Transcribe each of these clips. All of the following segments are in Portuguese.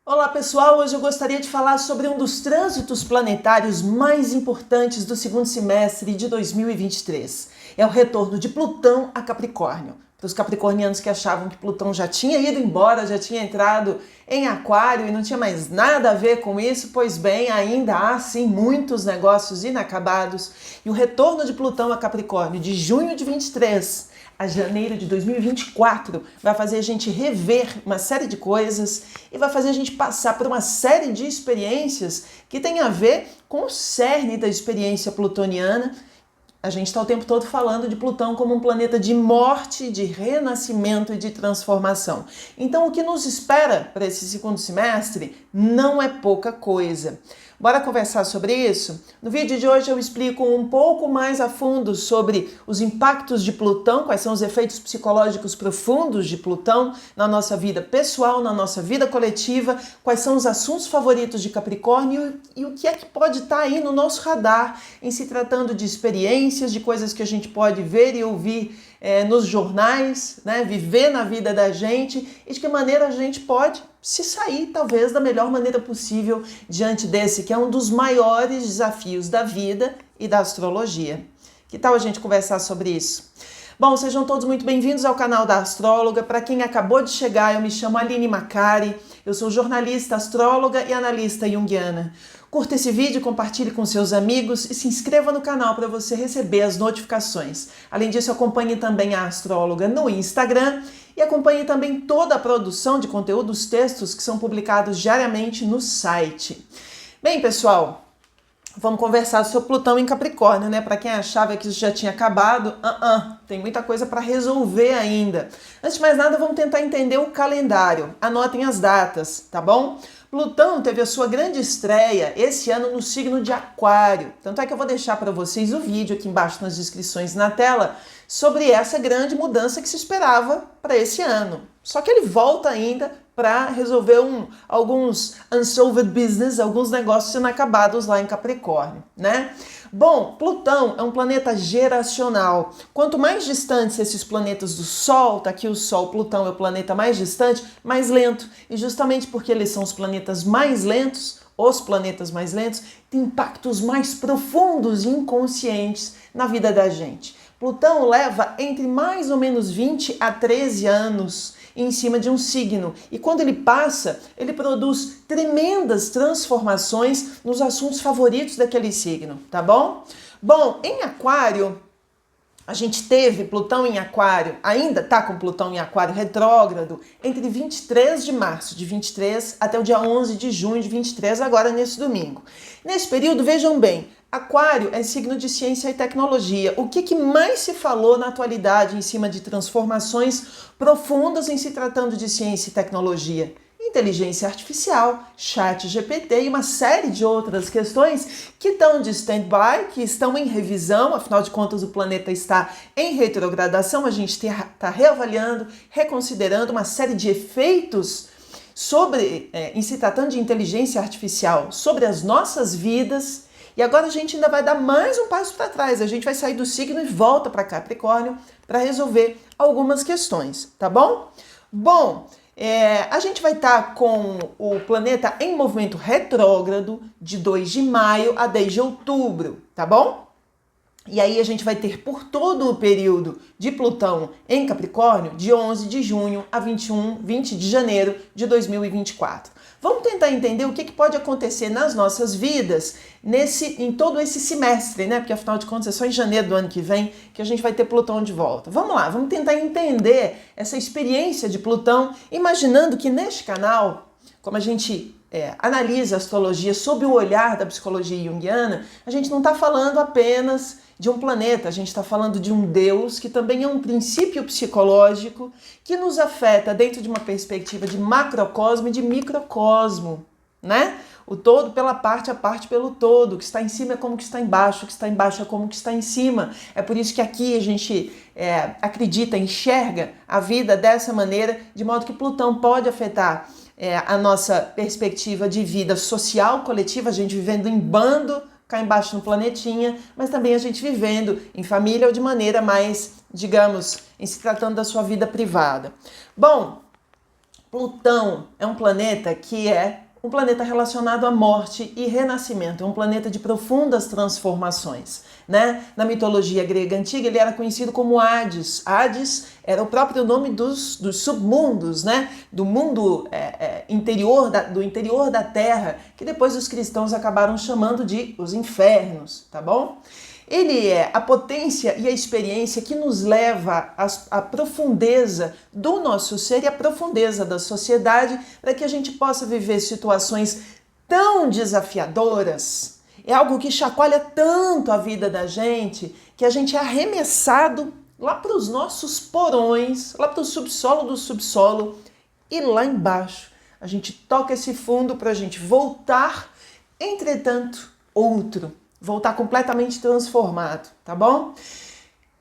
Olá pessoal, hoje eu gostaria de falar sobre um dos trânsitos planetários mais importantes do segundo semestre de 2023. É o retorno de Plutão a Capricórnio. Para os capricornianos que achavam que Plutão já tinha ido embora, já tinha entrado em Aquário e não tinha mais nada a ver com isso, pois bem, ainda há sim muitos negócios inacabados. E o retorno de Plutão a Capricórnio de junho de 23 a janeiro de 2024 vai fazer a gente rever uma série de coisas e vai fazer a gente passar por uma série de experiências que tem a ver com o cerne da experiência plutoniana. A gente está o tempo todo falando de Plutão como um planeta de morte, de renascimento e de transformação. Então, o que nos espera para esse segundo semestre não é pouca coisa. Bora conversar sobre isso? No vídeo de hoje eu explico um pouco mais a fundo sobre os impactos de Plutão, quais são os efeitos psicológicos profundos de Plutão na nossa vida pessoal, na nossa vida coletiva, quais são os assuntos favoritos de Capricórnio e o que é que pode estar aí no nosso radar em se tratando de experiências, de coisas que a gente pode ver e ouvir nos jornais, né, viver na vida da gente e de que maneira a gente pode se sair, talvez, da melhor maneira possível diante desse, que é um dos maiores desafios da vida e da astrologia. Que tal a gente conversar sobre isso? Bom, sejam todos muito bem-vindos ao canal da Astróloga. Para quem acabou de chegar, eu me chamo Aline Macari, eu sou jornalista, astróloga e analista junguiana. Curta esse vídeo, compartilhe com seus amigos e se inscreva no canal para você receber as notificações. Além disso, acompanhe também a Astróloga no Instagram e acompanhe também toda a produção de conteúdos textos que são publicados diariamente no site. Bem, pessoal, vamos conversar sobre Plutão em Capricórnio, né? Para quem achava que isso já tinha acabado, tem muita coisa para resolver ainda. Antes de mais nada, vamos tentar entender o calendário. Anotem as datas, tá bom? Plutão teve a sua grande estreia esse ano no signo de Aquário. Tanto é que eu vou deixar para vocês o vídeo aqui embaixo nas descrições na tela sobre essa grande mudança que se esperava para esse ano. Só que ele volta ainda para resolver alguns unsolved business, alguns negócios inacabados lá em Capricórnio, né? Bom, Plutão é um planeta geracional. Quanto mais distantes esses planetas do Sol, tá aqui o Sol, Plutão é o planeta mais distante, mais lento. E justamente porque eles são os planetas mais lentos, têm impactos mais profundos e inconscientes na vida da gente. Plutão leva entre mais ou menos 20 a 13 anos em cima de um signo. E quando ele passa, ele produz tremendas transformações nos assuntos favoritos daquele signo, tá bom? Bom, em Aquário, a gente teve Plutão em Aquário, ainda tá com Plutão em Aquário retrógrado, entre 23 de março de 23 até o dia 11 de junho de 23, agora nesse domingo. Nesse período, vejam bem, Aquário é signo de ciência e tecnologia. O que mais se falou na atualidade em cima de transformações profundas em se tratando de ciência e tecnologia? Inteligência artificial, chat GPT e uma série de outras questões que estão de stand-by, que estão em revisão, afinal de contas o planeta está em retrogradação, a gente está reavaliando, reconsiderando uma série de efeitos sobre, em se tratando de inteligência artificial, sobre as nossas vidas. E agora a gente ainda vai dar mais um passo para trás, a gente vai sair do signo e volta para Capricórnio para resolver algumas questões, tá bom? Bom, a gente vai estar com o planeta em movimento retrógrado de 2 de maio a 10 de outubro, tá bom? E aí a gente vai ter por todo o período de Plutão em Capricórnio, de 11 de junho a 20 de janeiro de 2024. Vamos tentar entender o que pode acontecer nas nossas vidas em todo esse semestre, né? Porque afinal de contas é só em janeiro do ano que vem que a gente vai ter Plutão de volta. Vamos lá, vamos tentar entender essa experiência de Plutão, imaginando que neste canal, como a gente analisa a astrologia sob o olhar da psicologia junguiana, a gente não está falando apenas de um planeta, a gente está falando de um Deus que também é um princípio psicológico que nos afeta dentro de uma perspectiva de macrocosmo e de microcosmo, né? O todo pela parte, a parte pelo todo. O que está em cima é como o que está embaixo, o que está embaixo é como o que está em cima. É por isso que aqui a gente acredita, enxerga a vida dessa maneira, de modo que Plutão pode afetar a nossa perspectiva de vida social, coletiva, a gente vivendo em bando, cá embaixo no planetinha, mas também a gente vivendo em família ou de maneira mais, digamos, em se tratando da sua vida privada. Bom, Plutão é um planeta que é um planeta relacionado à morte e renascimento, é um planeta de profundas transformações, né? Na mitologia grega antiga, ele era conhecido como Hades. Hades era o próprio nome dos submundos, né? Do mundo interior, do interior da Terra, que depois os cristãos acabaram chamando de os infernos, tá bom? Ele é a potência e a experiência que nos leva à profundeza do nosso ser e à profundeza da sociedade para que a gente possa viver situações tão desafiadoras. É algo que chacoalha tanto a vida da gente que a gente é arremessado lá para os nossos porões, lá para o subsolo do subsolo e lá embaixo a gente toca esse fundo para a gente voltar, entretanto, voltar completamente transformado, tá bom?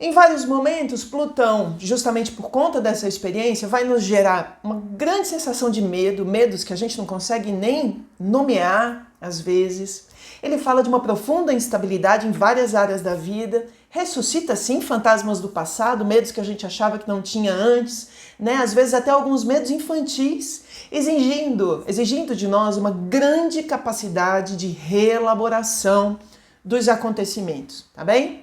Em vários momentos, Plutão, justamente por conta dessa experiência, vai nos gerar uma grande sensação de medo, medos que a gente não consegue nem nomear, às vezes. Ele fala de uma profunda instabilidade em várias áreas da vida, ressuscita, sim, fantasmas do passado, medos que a gente achava que não tinha antes, né? Às vezes até alguns medos infantis, exigindo de nós uma grande capacidade de reelaboração dos acontecimentos, tá bem?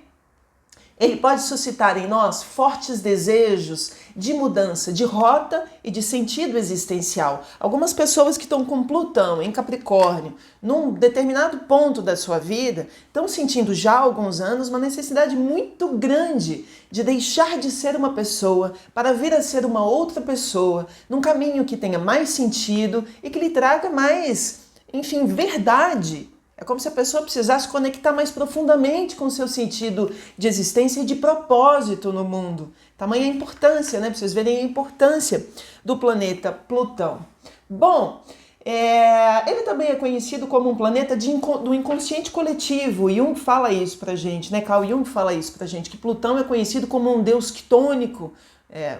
Ele pode suscitar em nós fortes desejos de mudança de rota e de sentido existencial. Algumas pessoas que estão com Plutão em Capricórnio, num determinado ponto da sua vida, estão sentindo já há alguns anos uma necessidade muito grande de deixar de ser uma pessoa para vir a ser uma outra pessoa, num caminho que tenha mais sentido e que lhe traga mais, enfim, verdade. É como se a pessoa precisasse conectar mais profundamente com o seu sentido de existência e de propósito no mundo. Tamanha a importância, né? Para vocês verem a importância do planeta Plutão. Bom, ele também é conhecido como um planeta do inconsciente coletivo. Jung fala isso pra gente, né? Carl Jung fala isso pra gente, que Plutão é conhecido como um deus quitônico,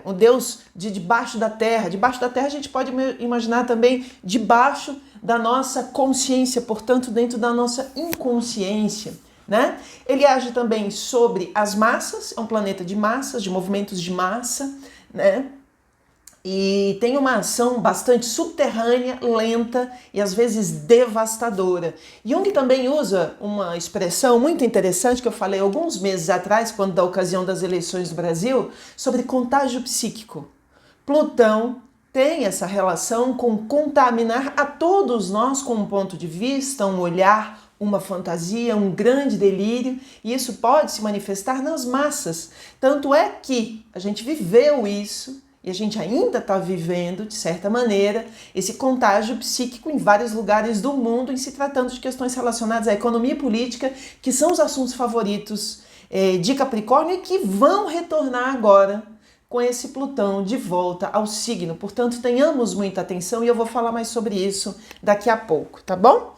um deus de debaixo da Terra. Debaixo da Terra a gente pode imaginar também debaixo da nossa consciência, portanto dentro da nossa inconsciência, né? Ele age também sobre as massas, é um planeta de massas, de movimentos de massa, né? E tem uma ação bastante subterrânea, lenta e às vezes devastadora. Jung também usa uma expressão muito interessante que eu falei alguns meses atrás, quando da ocasião das eleições do Brasil, sobre contágio psíquico. Plutão tem essa relação com contaminar a todos nós com um ponto de vista, um olhar, uma fantasia, um grande delírio, e isso pode se manifestar nas massas. Tanto é que a gente viveu isso e a gente ainda está vivendo, de certa maneira, esse contágio psíquico em vários lugares do mundo, em se tratando de questões relacionadas à economia e política, que são os assuntos favoritos de Capricórnio e que vão retornar agora com esse Plutão de volta ao signo. Portanto, tenhamos muita atenção e eu vou falar mais sobre isso daqui a pouco, tá bom?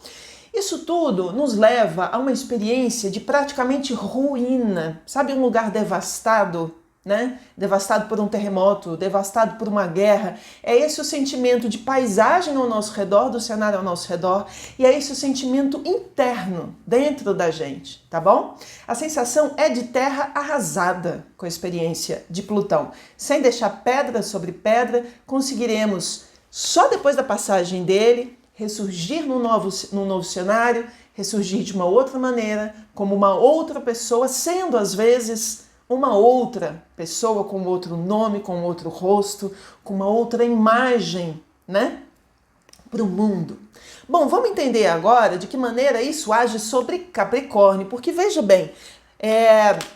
Isso tudo nos leva a uma experiência de praticamente ruína, sabe, um lugar devastado, né? Devastado por um terremoto, devastado por uma guerra. É esse o sentimento de paisagem ao nosso redor, do cenário ao nosso redor, e é esse o sentimento interno dentro da gente, tá bom? A sensação é de terra arrasada com a experiência de Plutão. Sem deixar pedra sobre pedra, conseguiremos, só depois da passagem dele, ressurgir num novo cenário, ressurgir de uma outra maneira, como uma outra pessoa, sendo às vezes uma outra pessoa com outro nome, com outro rosto, com uma outra imagem, né, para o mundo. Bom, vamos entender agora de que maneira isso age sobre Capricórnio, porque veja bem,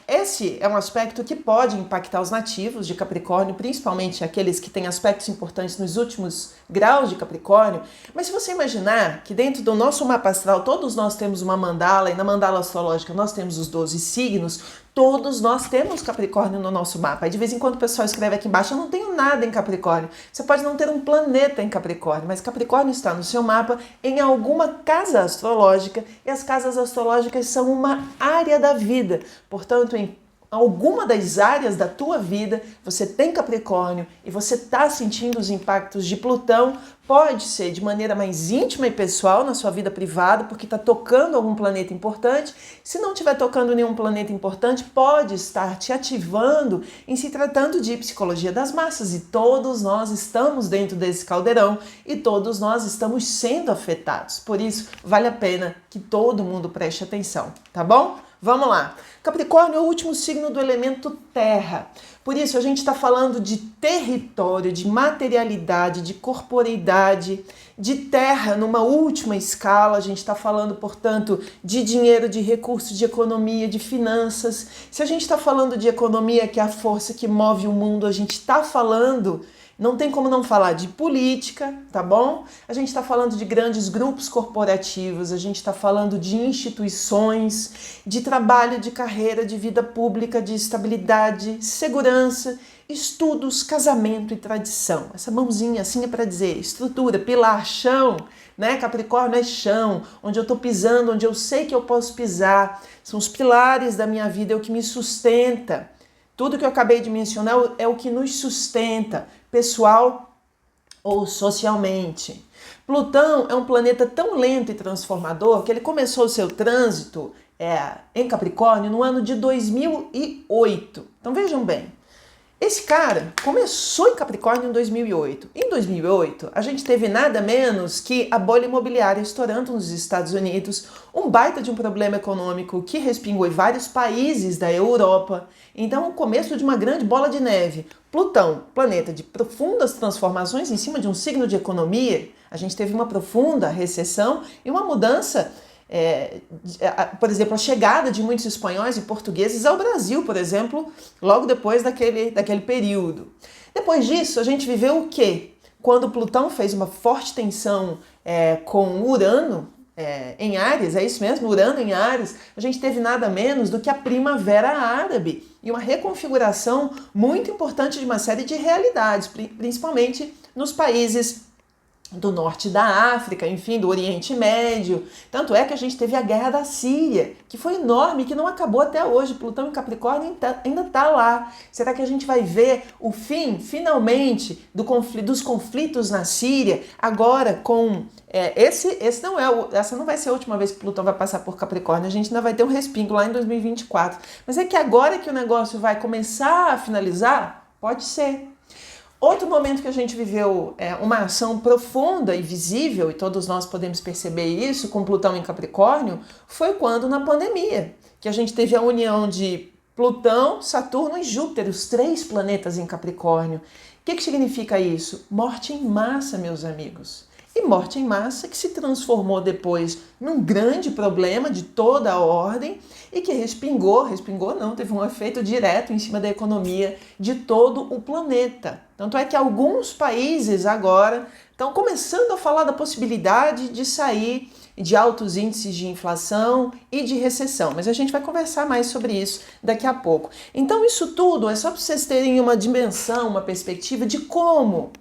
esse é um aspecto que pode impactar os nativos de Capricórnio, principalmente aqueles que têm aspectos importantes nos últimos graus de Capricórnio. Mas se você imaginar que dentro do nosso mapa astral todos nós temos uma mandala, e na mandala astrológica nós temos os 12 signos, todos nós temos Capricórnio no nosso mapa. E de vez em quando o pessoal escreve aqui embaixo, eu não tenho nada em Capricórnio. Você pode não ter um planeta em Capricórnio, mas Capricórnio está no seu mapa em alguma casa astrológica, e as casas astrológicas são uma área da vida. Portanto, em alguma das áreas da tua vida, você tem Capricórnio e você está sentindo os impactos de Plutão, pode ser de maneira mais íntima e pessoal na sua vida privada, porque está tocando algum planeta importante. Se não estiver tocando nenhum planeta importante, pode estar te ativando em se tratando de psicologia das massas. E todos nós estamos dentro desse caldeirão e todos nós estamos sendo afetados. Por isso, vale a pena que todo mundo preste atenção, tá bom? Vamos lá. Capricórnio é o último signo do elemento terra. Por isso, a gente está falando de território, de materialidade, de corporeidade, de terra numa última escala. A gente está falando, portanto, de dinheiro, de recursos, de economia, de finanças. Se a gente está falando de economia, que é a força que move o mundo, a gente está falando... Não tem como não falar de política, tá bom? A gente está falando de grandes grupos corporativos, a gente está falando de instituições, de trabalho, de carreira, de vida pública, de estabilidade, segurança, estudos, casamento e tradição. Essa mãozinha assim é para dizer estrutura, pilar, chão, né? Capricórnio é chão, onde eu estou pisando, onde eu sei que eu posso pisar. São os pilares da minha vida, é o que me sustenta. Tudo que eu acabei de mencionar é o que nos sustenta, pessoal ou socialmente. Plutão é um planeta tão lento e transformador que ele começou o seu trânsito em Capricórnio no ano de 2008. Então vejam bem, esse cara começou em Capricórnio em 2008. Em 2008, a gente teve nada menos que a bolha imobiliária estourando nos Estados Unidos, um baita de um problema econômico que respingou em vários países da Europa. Então, o começo de uma grande bola de neve. Plutão, planeta de profundas transformações em cima de um signo de economia, a gente teve uma profunda recessão e uma mudança... por exemplo, a chegada de muitos espanhóis e portugueses ao Brasil, por exemplo, logo depois daquele período. Depois disso, a gente viveu o quê? Quando Plutão fez uma forte tensão com Urano em Áries, é isso mesmo, Urano em Áries, a gente teve nada menos do que a Primavera Árabe e uma reconfiguração muito importante de uma série de realidades, principalmente nos países do norte da África, enfim, do Oriente Médio. Tanto é que a gente teve a Guerra da Síria, que foi enorme, que não acabou até hoje. Plutão em Capricórnio ainda está lá. Será que a gente vai ver o fim, finalmente, dos conflitos na Síria, agora com... essa não vai ser a última vez que Plutão vai passar por Capricórnio, a gente ainda vai ter um respingo lá em 2024. Mas é que agora que o negócio vai começar a finalizar, pode ser. Outro momento que a gente viveu uma ação profunda e visível, e todos nós podemos perceber isso com Plutão em Capricórnio, foi quando na pandemia, que a gente teve a união de Plutão, Saturno e Júpiter, os 3 planetas em Capricórnio. O que significa isso? Morte em massa, meus amigos. E morte em massa que se transformou depois num grande problema de toda a ordem e que teve um efeito direto em cima da economia de todo o planeta. Tanto é que alguns países agora estão começando a falar da possibilidade de sair de altos índices de inflação e de recessão, mas a gente vai conversar mais sobre isso daqui a pouco. Então isso tudo é só para vocês terem uma dimensão, uma perspectiva de como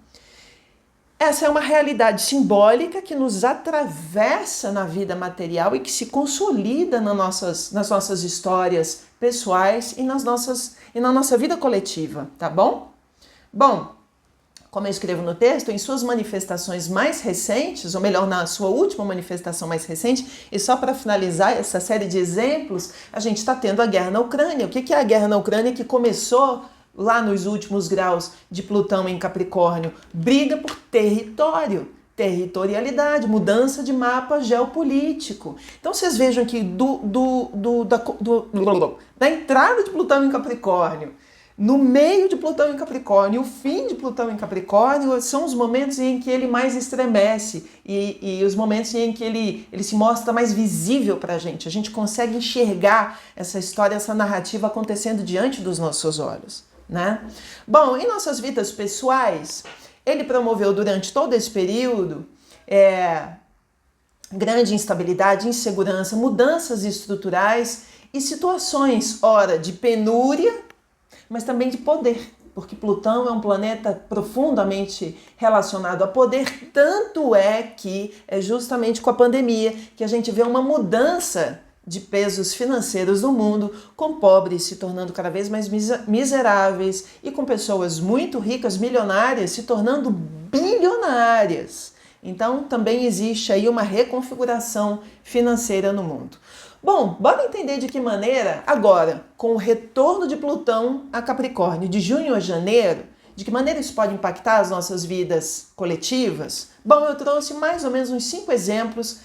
essa é uma realidade simbólica que nos atravessa na vida material e que se consolida nas nossas histórias pessoais e na nossa vida coletiva, tá bom? Bom, como eu escrevo no texto, em suas manifestações mais recentes, ou melhor, na sua última manifestação mais recente, e só para finalizar essa série de exemplos, a gente está tendo a guerra na Ucrânia. O que é a guerra na Ucrânia que começou lá nos últimos graus de Plutão em Capricórnio? Briga por território, territorialidade, mudança de mapa geopolítico. Então vocês vejam que da entrada de Plutão em Capricórnio, no meio de Plutão em Capricórnio, o fim de Plutão em Capricórnio são os momentos em que ele mais estremece e os momentos em que ele se mostra mais visível para a gente. A gente consegue enxergar essa história, essa narrativa acontecendo diante dos nossos olhos, né? Bom, em nossas vidas pessoais, ele promoveu durante todo esse período grande instabilidade, insegurança, mudanças estruturais e situações, ora, de penúria, mas também de poder, porque Plutão é um planeta profundamente relacionado a poder, tanto é que é justamente com a pandemia que a gente vê uma mudança de pesos financeiros no mundo, com pobres se tornando cada vez mais miseráveis e com pessoas muito ricas, milionárias, se tornando bilionárias. Então, também existe aí uma reconfiguração financeira no mundo. Bom, bora entender de que maneira, agora, com o retorno de Plutão a Capricórnio de junho a janeiro, de que maneira isso pode impactar as nossas vidas coletivas? Bom, eu trouxe mais ou menos uns 5 exemplos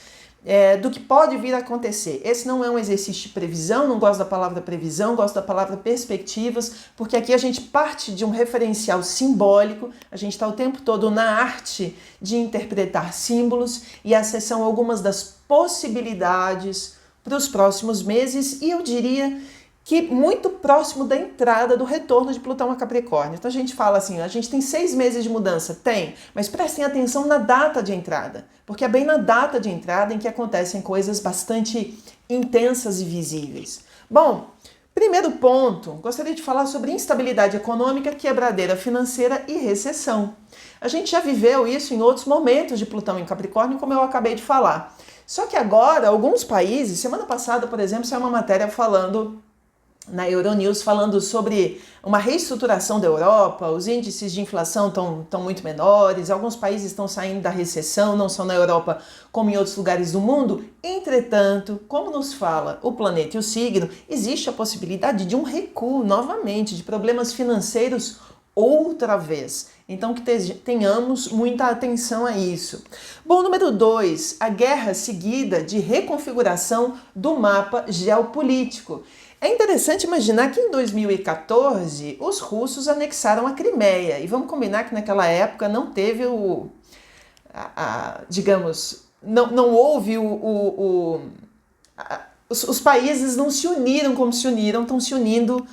do que pode vir a acontecer. Esse não é um exercício de previsão, não gosto da palavra previsão, gosto da palavra perspectivas, porque aqui a gente parte de um referencial simbólico, a gente está o tempo todo na arte de interpretar símbolos e acessam algumas das possibilidades para os próximos meses e eu diria que muito próximo da entrada do retorno de Plutão a Capricórnio. Então a gente fala assim, a gente tem 6 meses de mudança? Tem, mas prestem atenção na data de entrada, porque é bem na data de entrada em que acontecem coisas bastante intensas e visíveis. Bom, primeiro ponto, gostaria de falar sobre instabilidade econômica, quebradeira financeira e recessão. A gente já viveu isso em outros momentos de Plutão em Capricórnio, como eu acabei de falar. Só que agora, alguns países, semana passada, por exemplo, saiu uma matéria falando na Euronews, falando sobre uma reestruturação da Europa, os índices de inflação estão muito menores, alguns países estão saindo da recessão, não só na Europa como em outros lugares do mundo. Entretanto, como nos fala o planeta e o signo, existe a possibilidade de um recuo novamente, de problemas financeiros outra vez. Então que tenhamos muita atenção a isso. Bom, número 2, a guerra seguida de reconfiguração do mapa geopolítico. É interessante imaginar que em 2014 os russos anexaram a Crimeia. E vamos combinar que naquela época não teve digamos, não houve os países não se uniram como se uniram, estão se unindo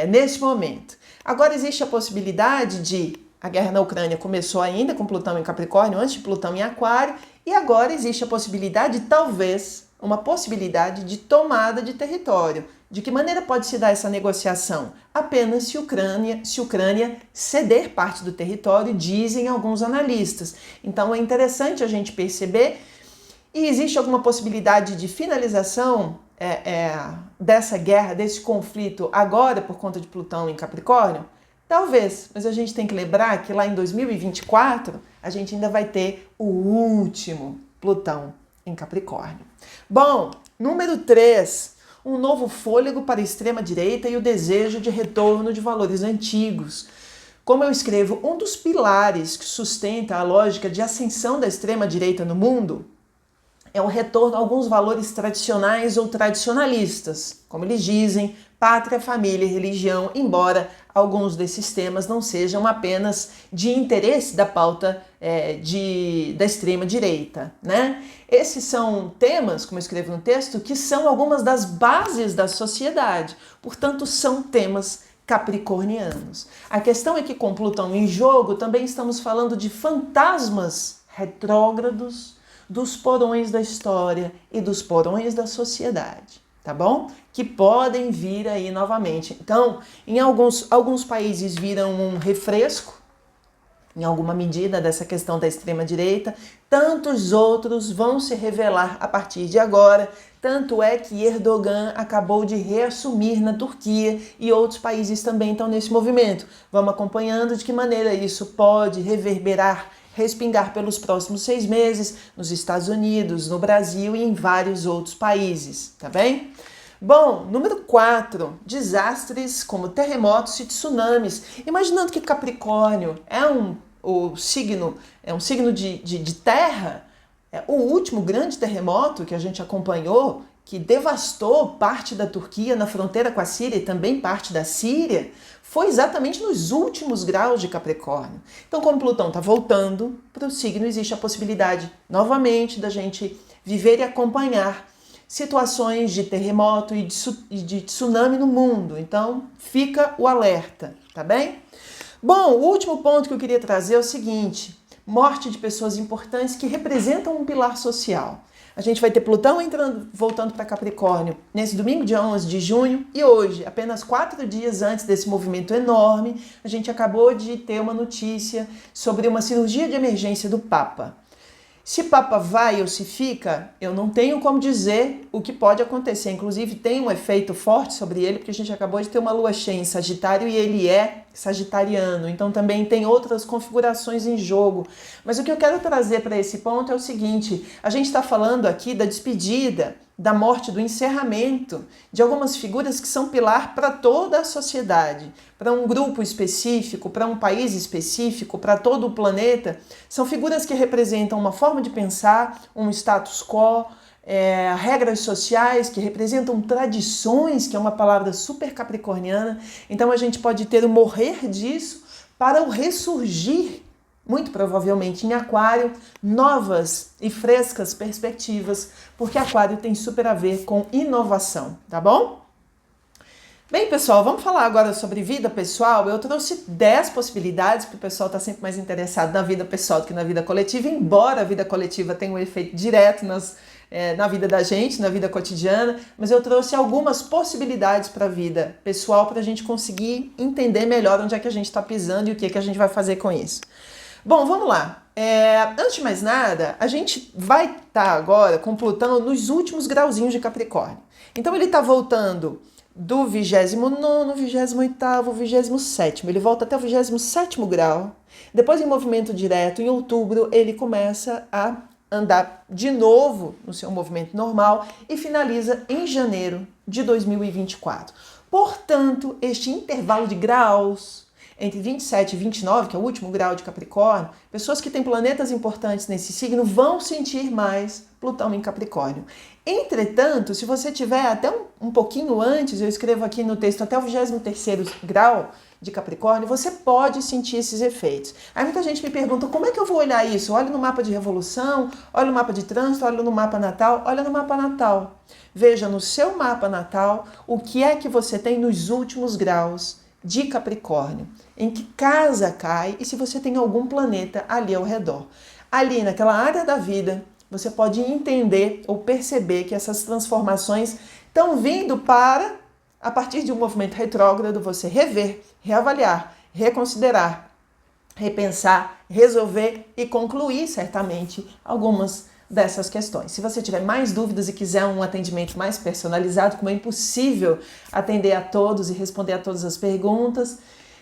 neste momento. Agora existe a possibilidade a guerra na Ucrânia começou ainda com Plutão em Capricórnio, antes de Plutão em Aquário, e agora existe a possibilidade, talvez, uma possibilidade de tomada de território. De que maneira pode se dar essa negociação? Apenas se Ucrânia ceder parte do território, dizem alguns analistas. Então é interessante a gente perceber. E existe alguma possibilidade de finalização dessa guerra, desse conflito agora por conta de Plutão em Capricórnio? Talvez, mas a gente tem que lembrar que lá em 2024 a gente ainda vai ter o último Plutão em Capricórnio. Bom, número 3, um novo fôlego para a extrema-direita e o desejo de retorno de valores antigos. Como eu escrevo, um dos pilares que sustenta a lógica de ascensão da extrema-direita no mundo é o retorno a alguns valores tradicionais ou tradicionalistas, como eles dizem, pátria, família e religião, embora alguns desses temas não sejam apenas de interesse da pauta da extrema-direita, né? Esses são temas, como eu escrevo no texto, que são algumas das bases da sociedade, portanto são temas capricornianos. A questão é que com Plutão em jogo também estamos falando de fantasmas retrógrados dos porões da história e dos porões da sociedade, tá bom? Que podem vir aí novamente. Então, em alguns países viram um refresco, em alguma medida, dessa questão da extrema-direita, tantos outros vão se revelar a partir de agora. Tanto é que Erdogan acabou de reassumir na Turquia e outros países também estão nesse movimento. Vamos acompanhando de que maneira isso pode respingar pelos próximos 6 meses nos Estados Unidos, no Brasil e em vários outros países, tá bem? Bom, número 4, desastres como terremotos e tsunamis. Imaginando que Capricórnio é um signo de terra, o último grande terremoto que a gente acompanhou, que devastou parte da Turquia na fronteira com a Síria e também parte da Síria, foi exatamente nos últimos graus de Capricórnio. Então, como Plutão está voltando para o signo, existe a possibilidade, novamente, da gente viver e acompanhar situações de terremoto e de tsunami no mundo. Então, fica o alerta, tá bem? Bom, o último ponto que eu queria trazer é o seguinte: morte de pessoas importantes que representam um pilar social. A gente vai ter Plutão voltando para Capricórnio nesse domingo, dia 11 de junho, e hoje, apenas 4 dias antes desse movimento enorme, a gente acabou de ter uma notícia sobre uma cirurgia de emergência do Papa. Se Papa vai ou se fica, eu não tenho como dizer o que pode acontecer. Inclusive tem um efeito forte sobre ele, porque a gente acabou de ter uma lua cheia em Sagitário e ele é sagitariano. Então também tem outras configurações em jogo. Mas o que eu quero trazer para esse ponto é o seguinte, a gente está falando aqui da despedida, da morte, do encerramento de algumas figuras que são pilar para toda a sociedade, para um grupo específico, para um país específico, para todo o planeta. São figuras que representam uma forma de pensar, um status quo, regras sociais, que representam tradições, que é uma palavra super capricorniana. Então a gente pode ter o morrer disso para o ressurgir, muito provavelmente em Aquário, novas e frescas perspectivas, porque Aquário tem super a ver com inovação, tá bom? Bem, pessoal, vamos falar agora sobre vida pessoal. Eu trouxe 10 possibilidades, porque o pessoal está sempre mais interessado na vida pessoal do que na vida coletiva, embora a vida coletiva tenha um efeito direto na vida da gente, na vida cotidiana, mas eu trouxe algumas possibilidades para a vida pessoal para a gente conseguir entender melhor onde é que a gente está pisando e o que a gente vai fazer com isso. Bom, vamos lá. Antes de mais nada, a gente vai estar agora com Plutão nos últimos grauzinhos de Capricórnio. Então ele está voltando do 29º, 28º, 27º. Ele volta até o 27º grau. Depois, em movimento direto, em outubro, ele começa a andar de novo no seu movimento normal e finaliza em janeiro de 2024. Portanto, este intervalo de graus entre 27 e 29, que é o último grau de Capricórnio, pessoas que têm planetas importantes nesse signo vão sentir mais Plutão em Capricórnio. Entretanto, se você tiver até um pouquinho antes, eu escrevo aqui no texto até o 23º grau de Capricórnio, você pode sentir esses efeitos. Aí muita gente me pergunta, como é que eu vou olhar isso? Olha no mapa de revolução, olha no mapa de trânsito, olha no mapa natal, olha no mapa natal. Veja no seu mapa natal o que é que você tem nos últimos graus de Capricórnio, em que casa cai e se você tem algum planeta ali ao redor. Ali naquela área da vida, você pode entender ou perceber que essas transformações estão vindo para, a partir de um movimento retrógrado, você rever, reavaliar, reconsiderar, repensar, resolver e concluir certamente algumas dessas questões. Se você tiver mais dúvidas e quiser um atendimento mais personalizado, como é impossível atender a todos e responder a todas as perguntas,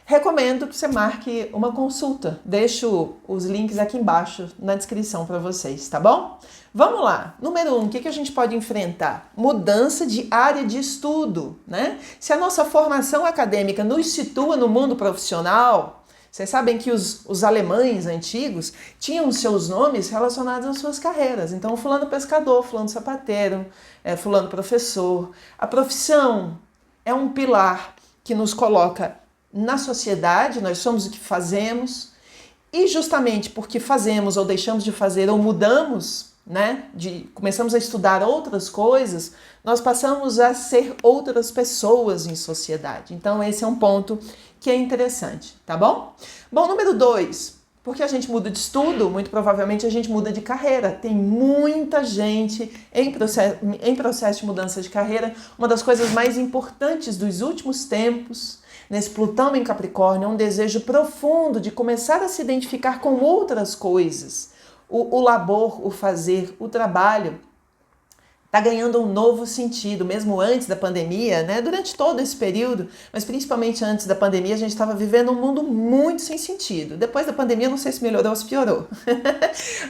recomendo que você marque uma consulta. Deixo os links aqui embaixo na descrição para vocês, tá bom? Vamos lá. Número 1, o que a gente pode enfrentar? Mudança de área de estudo, né? Se a nossa formação acadêmica nos situa no mundo profissional, vocês sabem que os alemães antigos tinham seus nomes relacionados às suas carreiras. Então, fulano pescador, fulano sapateiro, fulano professor. A profissão é um pilar que nos coloca na sociedade, nós somos o que fazemos. E justamente porque fazemos ou deixamos de fazer ou mudamos, né, começamos a estudar outras coisas, nós passamos a ser outras pessoas em sociedade. Então, esse é um ponto que é interessante, tá bom? Bom, número 2, porque a gente muda de estudo, muito provavelmente a gente muda de carreira. Tem muita gente em processo de mudança de carreira. Uma das coisas mais importantes dos últimos tempos, nesse Plutão em Capricórnio, é um desejo profundo de começar a se identificar com outras coisas. O labor, o fazer, o trabalho está ganhando um novo sentido, mesmo antes da pandemia, né? Durante todo esse período, mas principalmente antes da pandemia, a gente estava vivendo um mundo muito sem sentido. Depois da pandemia, não sei se melhorou ou se piorou.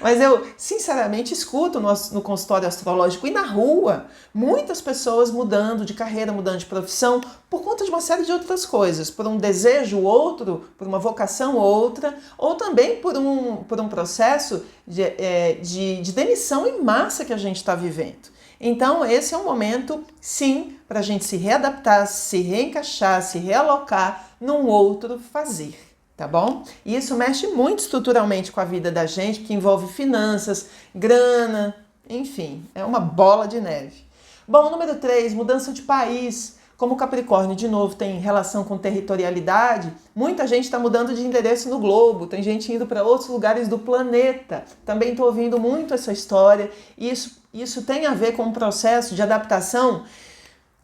Mas eu, sinceramente, escuto no consultório astrológico e na rua, muitas pessoas mudando de carreira, mudando de profissão, por conta de uma série de outras coisas, por um desejo outro, por uma vocação outra, ou também por um processo de demissão em massa que a gente está vivendo. Então, esse é um momento, sim, para a gente se readaptar, se reencaixar, se realocar num outro fazer, tá bom? E isso mexe muito estruturalmente com a vida da gente, porque envolve finanças, grana, enfim, é uma bola de neve. Bom, número 3, mudança de país. Como o Capricórnio, de novo, tem relação com territorialidade, muita gente está mudando de endereço no globo, tem gente indo para outros lugares do planeta. Também estou ouvindo muito essa história, e isso tem a ver com um processo de adaptação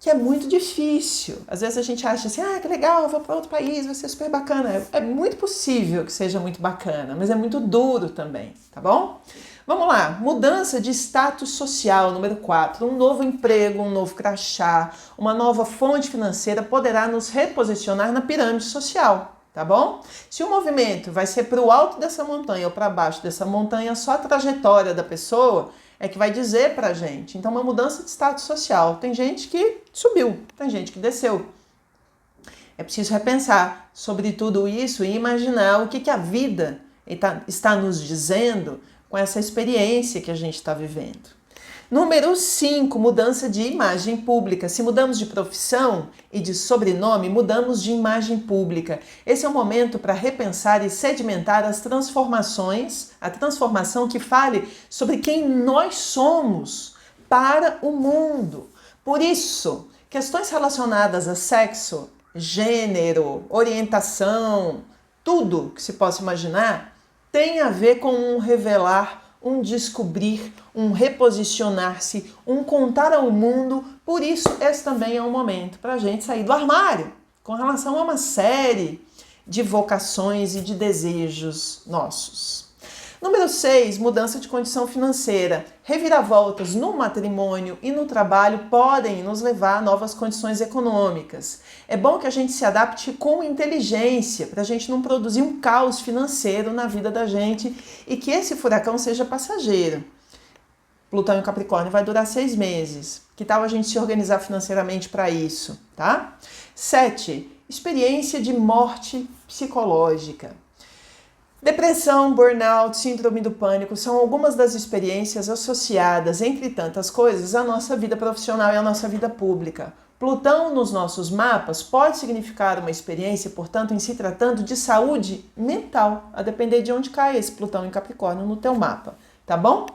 que é muito difícil. Às vezes a gente acha assim, que legal, eu vou para outro país, vai ser super bacana. É muito possível que seja muito bacana, mas é muito duro também, tá bom? Vamos lá, mudança de status social, número 4. Um novo emprego, um novo crachá, uma nova fonte financeira poderá nos reposicionar na pirâmide social, tá bom? Se o movimento vai ser para o alto dessa montanha ou para baixo dessa montanha, só a trajetória da pessoa é que vai dizer pra gente. Então, uma mudança de status social. Tem gente que subiu, tem gente que desceu. É preciso repensar sobre tudo isso e imaginar o que a vida está nos dizendo com essa experiência que a gente está vivendo. Número 5, mudança de imagem pública. Se mudamos de profissão e de sobrenome, mudamos de imagem pública. Esse é o momento para repensar e sedimentar as transformações, a transformação que fale sobre quem nós somos para o mundo. Por isso, questões relacionadas a sexo, gênero, orientação, tudo que se possa imaginar, tem a ver com um revelar, um descobrir, um reposicionar-se, um contar ao mundo. Por isso, esse também é um momento para a gente sair do armário com relação a uma série de vocações e de desejos nossos. Número 6, mudança de condição financeira. Reviravoltas no matrimônio e no trabalho podem nos levar a novas condições econômicas. É bom que a gente se adapte com inteligência, para a gente não produzir um caos financeiro na vida da gente e que esse furacão seja passageiro. Plutão em Capricórnio vai durar 6 meses. Que tal a gente se organizar financeiramente para isso, tá? 7, experiência de morte psicológica. Depressão, burnout, síndrome do pânico são algumas das experiências associadas, entre tantas coisas, à nossa vida profissional e à nossa vida pública. Plutão nos nossos mapas pode significar uma experiência, portanto, em se tratando de saúde mental, a depender de onde cai esse Plutão em Capricórnio no teu mapa, tá bom?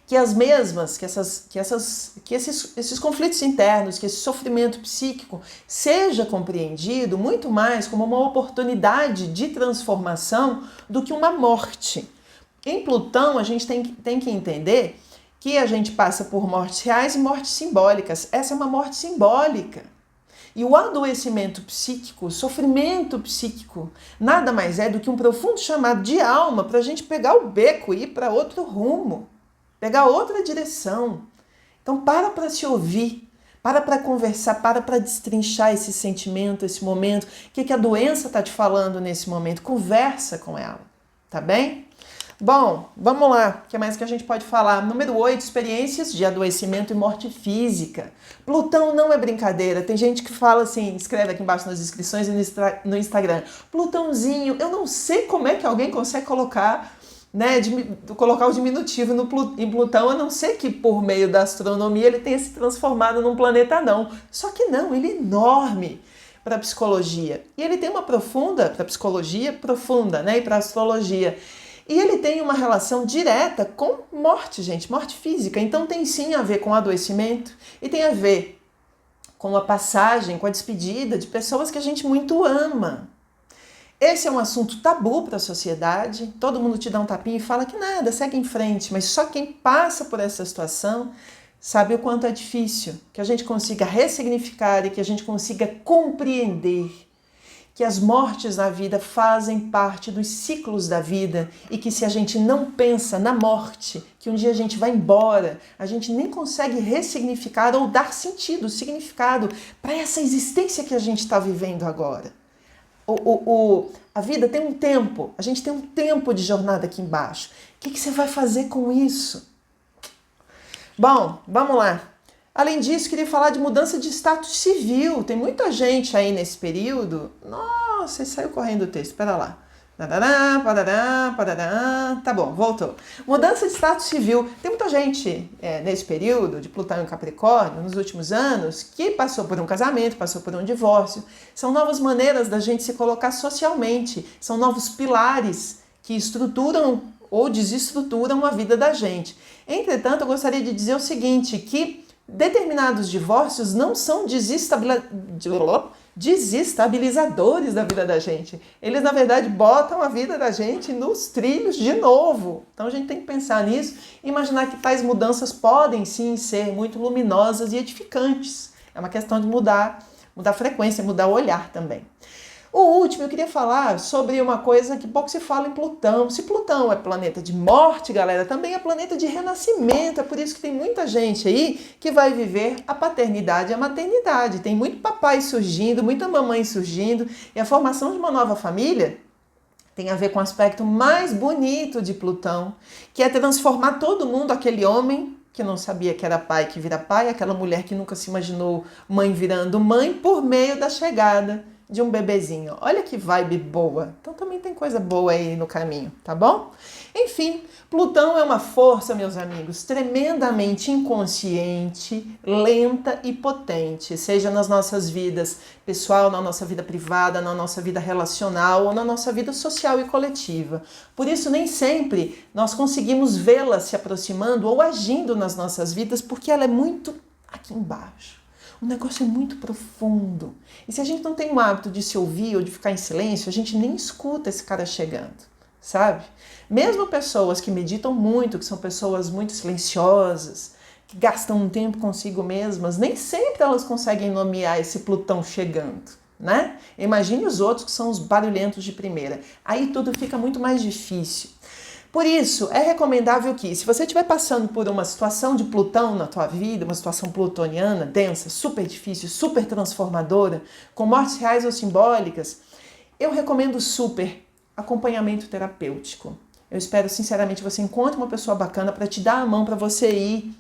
Que esses conflitos internos, que esse sofrimento psíquico seja compreendido muito mais como uma oportunidade de transformação do que uma morte. Em Plutão, a gente tem que entender que a gente passa por mortes reais e mortes simbólicas. Essa é uma morte simbólica. E o adoecimento psíquico, o sofrimento psíquico, nada mais é do que um profundo chamado de alma para a gente pegar o beco e ir para outro rumo. Pegar outra direção. Então para se ouvir, para conversar, para destrinchar esse sentimento, esse momento. O que a doença está te falando nesse momento? Conversa com ela, tá bem? Bom, vamos lá. O que mais que a gente pode falar? Número 8, experiências de adoecimento e morte física. Plutão não é brincadeira. Tem gente que fala assim, escreve aqui embaixo nas inscrições e no Instagram. Plutãozinho, eu não sei como é que alguém consegue colocar o diminutivo em Plutão, a não ser que por meio da astronomia ele tenha se transformado num planeta não. Só que não, ele é enorme para a psicologia. E ele tem uma profunda, para a psicologia, profunda, e para a astrologia. E ele tem uma relação direta com morte, gente, morte física. Então tem sim a ver com adoecimento e tem a ver com a passagem, com a despedida de pessoas que a gente muito ama. Esse é um assunto tabu para a sociedade, todo mundo te dá um tapinha e fala que nada, segue em frente, mas só quem passa por essa situação sabe o quanto é difícil, que a gente consiga ressignificar e que a gente consiga compreender que as mortes na vida fazem parte dos ciclos da vida e que se a gente não pensa na morte, que um dia a gente vai embora, a gente nem consegue ressignificar ou dar sentido, significado para essa existência que a gente está vivendo agora. A vida tem um tempo, a gente tem um tempo de jornada aqui embaixo. O que você vai fazer com isso? Bom, vamos lá. Além disso, queria falar de mudança de status civil. Tem muita gente aí nesse período. Nossa, saiu correndo o texto, espera lá. Parará, parará, parará. Tá bom, voltou. Mudança de status civil. Tem muita gente nesse período de Plutão em Capricórnio, nos últimos anos, que passou por um casamento, passou por um divórcio. São novas maneiras da gente se colocar socialmente. São novos pilares que estruturam ou desestruturam a vida da gente. Entretanto, eu gostaria de dizer o seguinte, que determinados divórcios não são desestabilizadores da vida da gente. Eles, na verdade, botam a vida da gente nos trilhos de novo. Então, a gente tem que pensar nisso e imaginar que tais mudanças podem, sim, ser muito luminosas e edificantes. É uma questão de mudar a frequência, mudar o olhar também. O último, eu queria falar sobre uma coisa que pouco se fala em Plutão. Se Plutão é planeta de morte, galera, também é planeta de renascimento. É por isso que tem muita gente aí que vai viver a paternidade e a maternidade. Tem muito papai surgindo, muita mamãe surgindo. E a formação de uma nova família tem a ver com o aspecto mais bonito de Plutão, que é transformar todo mundo, aquele homem que não sabia que era pai que vira pai, aquela mulher que nunca se imaginou mãe virando mãe, por meio da chegada de um bebezinho. Olha que vibe boa. Então também tem coisa boa aí no caminho, tá bom? Enfim, Plutão é uma força, meus amigos, tremendamente inconsciente, lenta e potente, seja nas nossas vidas pessoal, na nossa vida privada, na nossa vida relacional ou na nossa vida social e coletiva. Por isso, nem sempre nós conseguimos vê-la se aproximando ou agindo nas nossas vidas, porque ela é muito aqui embaixo. O negócio é muito profundo. E se a gente não tem o hábito de se ouvir ou de ficar em silêncio, a gente nem escuta esse cara chegando, sabe? Mesmo pessoas que meditam muito, que são pessoas muito silenciosas, que gastam um tempo consigo mesmas, nem sempre elas conseguem nomear esse Plutão chegando, né? Imagine os outros que são os barulhentos de primeira. Aí tudo fica muito mais difícil. Por isso, é recomendável que, se você estiver passando por uma situação de Plutão na tua vida, uma situação plutoniana, densa, super difícil, super transformadora, com mortes reais ou simbólicas, eu recomendo super acompanhamento terapêutico. Eu espero, sinceramente, que você encontre uma pessoa bacana para te dar a mão para você ir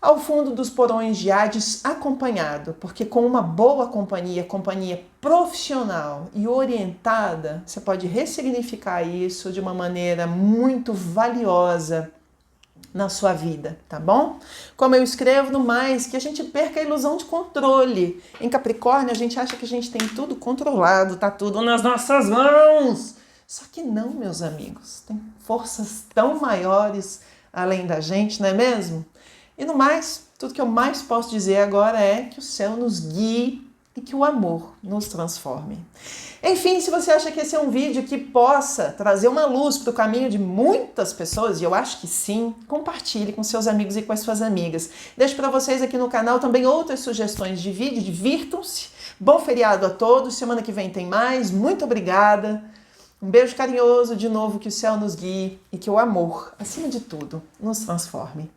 ao fundo dos porões de Hades acompanhado, porque com uma boa companhia profissional e orientada, você pode ressignificar isso de uma maneira muito valiosa na sua vida, tá bom? Como eu escrevo, no mais, que a gente perca a ilusão de controle. Em Capricórnio, a gente acha que a gente tem tudo controlado, tá tudo nas nossas mãos. Só que não, meus amigos. Tem forças tão maiores além da gente, não é mesmo? E no mais, tudo que eu mais posso dizer agora é que o céu nos guie e que o amor nos transforme. Enfim, se você acha que esse é um vídeo que possa trazer uma luz para o caminho de muitas pessoas, e eu acho que sim, compartilhe com seus amigos e com as suas amigas. Deixo para vocês aqui no canal também outras sugestões de vídeo, divirtam-se. Bom feriado a todos, semana que vem tem mais, muito obrigada. Um beijo carinhoso, de novo, que o céu nos guie e que o amor, acima de tudo, nos transforme.